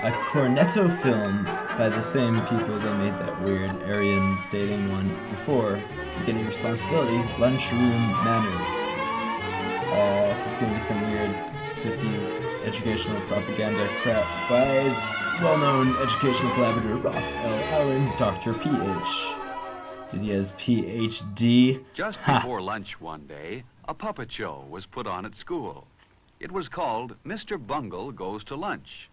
A Cornetto film by the same people that made that weird Aryan dating one before beginning responsibility, Lunchroom Manners. This is going to be some weird 50s educational propaganda crap by well-known educational collaborator Ross L. Allen, Dr. PH. Did he have his PhD? Just Ha! before lunch one day, a puppet show was put on at school. It was called Mr. Bungle Goes to Lunch.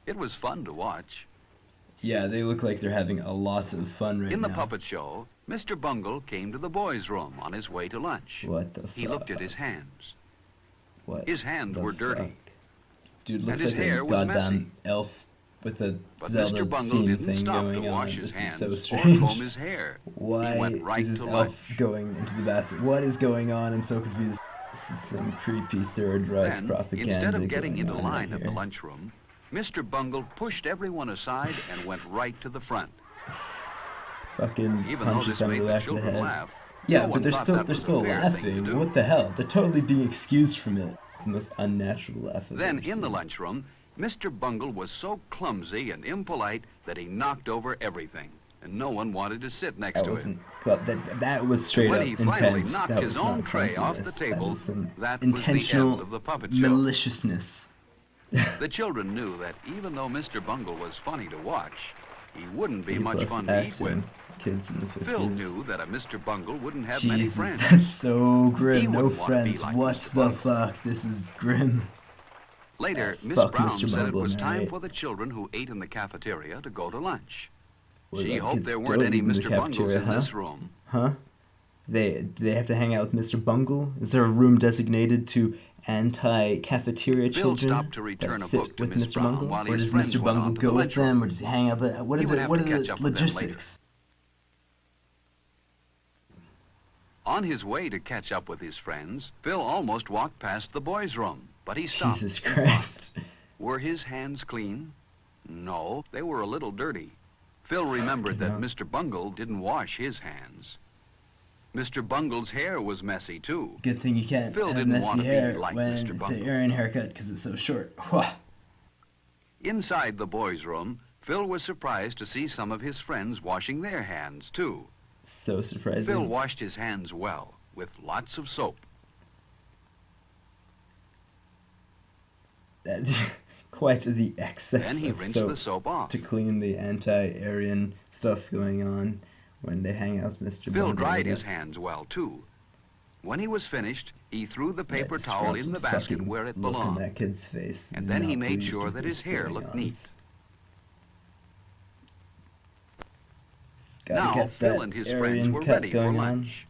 It was fun to watch. Yeah, they look like they're having a lot of fun right now. In the puppet show, Mr. Bungle came to the boys' room on his way to lunch. What the fuck? He looked at his hands. What His hands were dirty. fuck? Dude looks And his like a hair was goddamn messy. elf with a But Zelda Mr. Bungle theme didn't thing stop to going wash on. his This is hands so or strange. comb his hair. Why He went right is this to elf lunch. going into the bathroom? What is going on? I'm so confused. This is some creepy Third Reich Then, propaganda instead of getting going into on line right at the here. lunchroom, Mr. Bungle pushed everyone aside and went right to the front. Fucking Even though punches this them in made the the back of the children head. laugh, Yeah, no but one they're thought still that they're was a still fair thing to laughing. do. What the hell? They're totally being excused from it. It's the most unnatural laugh I've Then, ever in the seen. lunchroom, Mr. Bungle was so clumsy and impolite that he knocked over everything, and no one wanted to sit next That to wasn't him. that was straight When up he finally intent. knocked That his was own not tray off the clumsiness. That table, was some that was the end intentional of the puppet show. maliciousness. The children knew that even though Mr. Bungle was funny to watch, he wouldn't be A much plus fun to eat acting. with. Kids in the 50s. Phil knew that a Mr. Bungle wouldn't have many Jesus, friends. that's so He grim. No wouldn't want to be friends. like What Mr. the Bungle. fuck? This is grim. Later, Miss fuck Brown Mr. said it Bungle, was am I time right? for the children who ate in the cafeteria to go to lunch. What She about hoped kids there weren't don't any eat in the Mr. Bungles cafeteria, in huh? this room. Huh? They have to hang out with Mr. Bungle? Is there a room designated to anti-cafeteria Phil children stopped to return that a sit book to with Miss Mr. Brown Bungle? while Or his does friends Mr. went Bungle on to the go with lunchroom. them? Or does he hang out? What He are would the have what to are catch the up with them later. logistics? On his way to catch up with his friends, Phil almost walked past the boys' room, but he stopped. Jesus and Christ. thought, were his hands clean? No, they were a little dirty. Phil remembered that hell. Mr. Bungle didn't wash his hands. Mr. Bungle's hair was messy, too. Good thing you can't Phil have didn't messy want to be hair like when Mr. it's an Bungle. Aryan haircut because it's so short. Whew. Inside the boys' room, Phil was surprised to see some of his friends washing their hands, too. So surprising. Phil washed his hands well, with lots of soap. That, quite the excess Then he of rinsed soap the soap off. to clean the anti-Aryan stuff going on when they hang out with Mr. Phil Bungle, I dried his guess. hands well, too. When he was finished, he threw the That paper towel in the disgruntled basket fucking where it look on belonged. that kid's face. And He's then he not made pleased sure with that this his hair going looked on. neat. Gotta Now, get Phil that and his Aryan friends were cut ready for going on. lunch.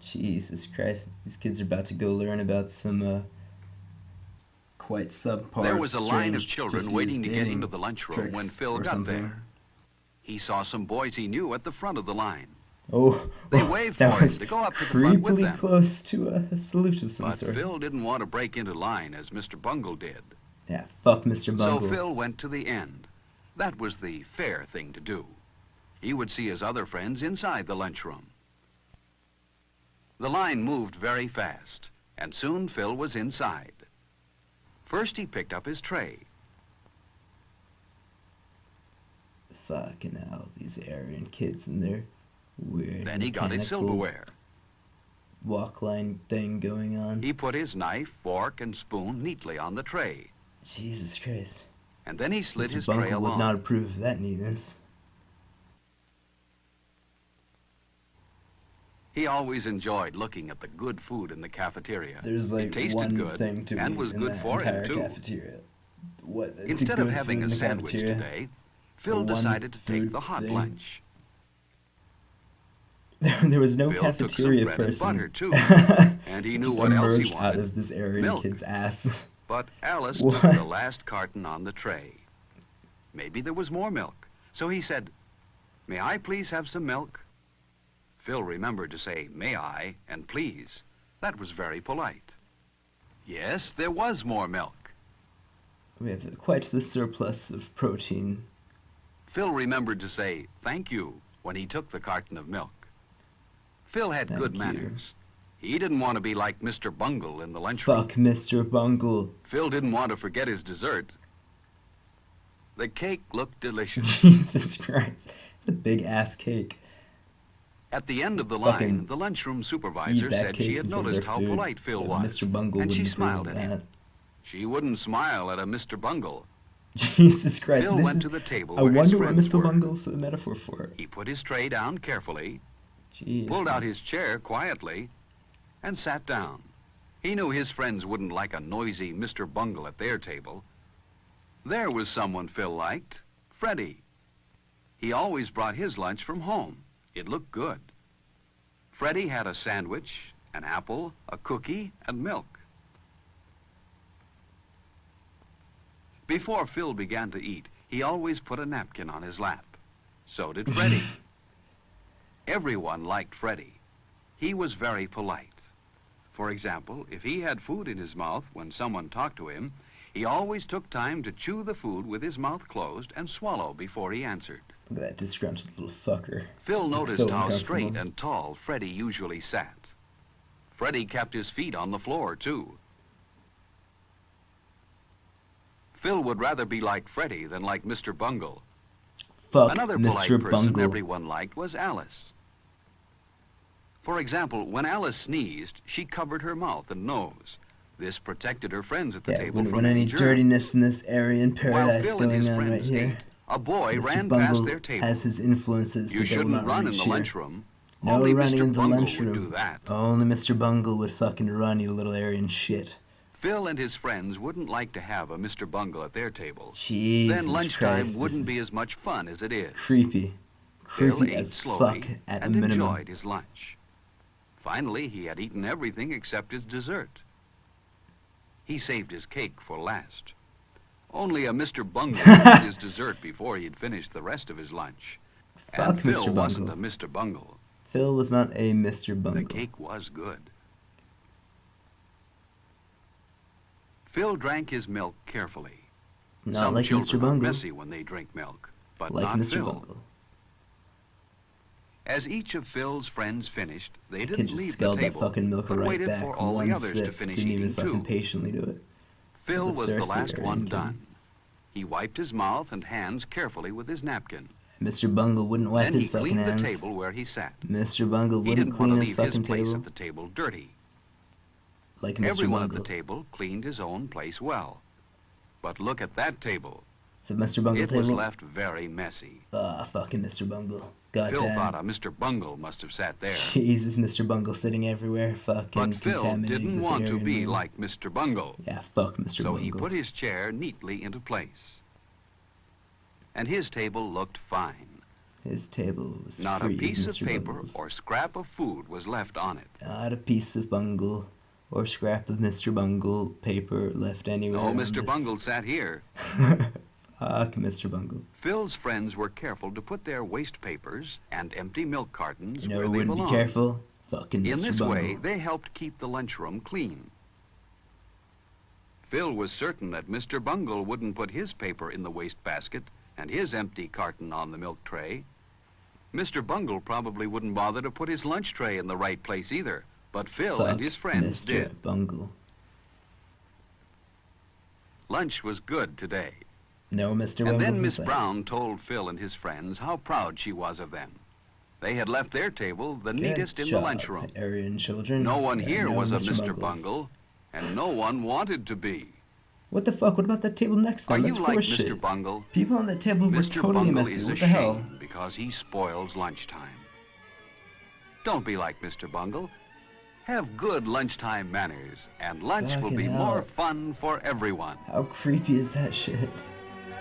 Jesus Christ, these kids are about to go learn about some quite subpar, There was a line of strange children 50s waiting to get dating into the lunchroom tricks when Phil or got something. there. He saw some boys he knew at the front of the line. Oh, They waved that for him was to go up to the front with creepily them. close to a salute of some But sort. Phil didn't want to break into line as Mr. Bungle did. Yeah, fuck Mr. Bungle. So Phil went to the end. That was the fair thing to do. He would see his other friends inside the lunchroom. The line moved very fast, and soon Phil was inside. First he picked up his tray. Fucking hell, these Aryan kids and their weird Then he got his mechanical silverware. walk line thing going on. He put his knife, fork, and spoon neatly on the tray. Jesus Christ. And then he slid Mr. his tray Bungle would along. not approve of that neatness. He always enjoyed looking at the good food in the cafeteria. There's It like tasted one good thing to and eat was in good that for him, entire too. cafeteria. What? the Instead of good having food a in the sandwich cafeteria? today, Phil The one decided to take food the hot thing. lunch. There was no Phil took some cafeteria bread and person. butter, too, and he knew Just what else he emerged out wanted. of this Aryan Milk. kid's ass. But Alice What? took the last carton on the tray. Maybe there was more milk. So he said, "May I please have some milk?" Phil remembered to say, "May I?" and "please." That was very polite. Yes, there was more milk. We have quite the surplus of protein. Phil remembered to say, "Thank you," when he took the carton of milk. Phil had Thank good you. manners. He didn't want to be like Mr. Bungle in the lunchroom. Fuck Mr. Bungle. Phil didn't want to forget his dessert. The cake looked delicious. Jesus Christ. It's a big ass cake. At the end of the Fucking line, the lunchroom supervisor Eat that said she cake had instead of noticed their how food. polite Phil But was, Mr. Bungle and she wouldn't approve smiled of at him. that. She wouldn't smile at a Mr. Bungle. Jesus Christ. Phil This went is, to the table I where his wonder what friends Mr. were. Bungle's a metaphor for. He put his tray down carefully, Jesus. pulled out his chair quietly, and sat down. He knew his friends wouldn't like a noisy Mr. Bungle at their table. There was someone Phil liked, Freddie. He always brought his lunch from home. It looked good. Freddie had a sandwich, an apple, a cookie, and milk. Before Phil began to eat, he always put a napkin on his lap. So did Freddie. Everyone liked Freddie. He was very polite. For example, if he had food in his mouth when someone talked to him, he always took time to chew the food with his mouth closed and swallow before he answered. Look at that disgruntled little fucker. Phil Looks noticed so how uncomfortable. straight and tall Freddie usually sat. Freddie kept his feet on the floor, too. Phil would rather be like Freddie than like Mr. Bungle. Fuck Another polite Mr. person Bungle. everyone liked was Alice. For example, when Alice sneezed, she covered her mouth and nose. This protected her friends at the Yeah, table when from any any germs. dirtiness in this area in While paradise Phil and his going on right friends here, ate, a boy Mr. ran Bungle past their table. has his influences You that they will shouldn't not run in reach the here. lunchroom. No Only running Mr. in the Bungle lunchroom. would do that. Only Mr. Bungle would fucking run, you little Aryan shit. Phil and his friends wouldn't like to have a Mr. Bungle at their table. Jesus Then lunchtime Christ, wouldn't this be is as much fun as it is. creepy. Phil Creepy ate as slowly fuck at a and minimum. enjoyed his lunch. Finally, he had eaten everything except his dessert. He saved his cake for last. Only a Mr. Bungle ate his dessert before he had finished the rest of his lunch. Fuck And Phil Mr. wasn't Bungle. a Mr. Bungle. Phil was not a Mr. The Bungle. cake was good. Phil drank his milk carefully. Not Some like children Mr. are Bungle. messy when they drink milk, but Like not Mr. Phil. Bungle. As each of Phil's friends finished, they Kid didn't just leave the scalded that table, fucking milk but right waited back. for all One the others to sip. finish Didn't even eating fucking too. patiently do it. Phil He's a was the thirsty last Aryan one kid. done. He wiped his mouth and hands carefully with his napkin. Mr. Bungle wouldn't wipe Then he his fucking cleaned the hands. table where he sat. Mr. Bungle He wouldn't didn't want to clean his leave fucking his place table at the table dirty. like Mr. Everyone at Bungle. the table cleaned his own place well. But look at that table. So Mr. Bungle It was table. left very messy. Fucking Mr. Bungle. God Phil thought damn. a Mr. Bungle must have sat there. Jesus, Mr. Bungle sitting everywhere, fucking But Phil contaminating didn't this want to Aryan be room. like Mr. Bungle. Yeah, fuck Mr. So Bungle. he put his chair neatly into place. And his table looked fine. His table was Not a free piece Mr. of paper Bungle's. or scrap of food was left on it. Not a piece of Bungle or scrap of Mr. Bungle paper left anywhere. No, on Mr. this. Bungle sat here. Fuck Mr. Bungle. Phil's friends were careful to put their waste papers and empty milk cartons You know where who they wouldn't be belonged. careful? Fucking In Mr. this Bungle. way, they helped keep the lunchroom clean. Phil was certain that Mr. Bungle wouldn't put his paper in the waste basket and his empty carton on the milk tray. Mr. Bungle probably wouldn't bother to put his lunch tray in the right place either, but Phil and Fuck his friends Mr. did. Bungle. Lunch was good today. No Mr. And Bungle's then in Miss sight. Brown told Phil and his friends how proud she was of them. They had left their table the Good neatest in the job, lunchroom. Aryan children. No one Yeah, here no was a Mr. Mr. Bungles. Bungle, and no one wanted to be. What the fuck? What about that table next to Are them? you That's like horseshit. Mr. Bungle? People on that table were Mr. totally Bungle messy. is What a the hell? shame because he spoils lunchtime. Don't be like Mr. Bungle. Have good lunchtime manners, and lunch will Fucking be hell. more fun for everyone. How creepy is that shit?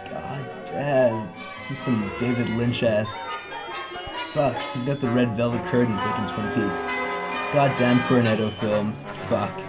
God damn. This is some David Lynch ass. Fuck, it's even got the red velvet curtains like in Twin Peaks. Goddamn Cornetto films. Fuck.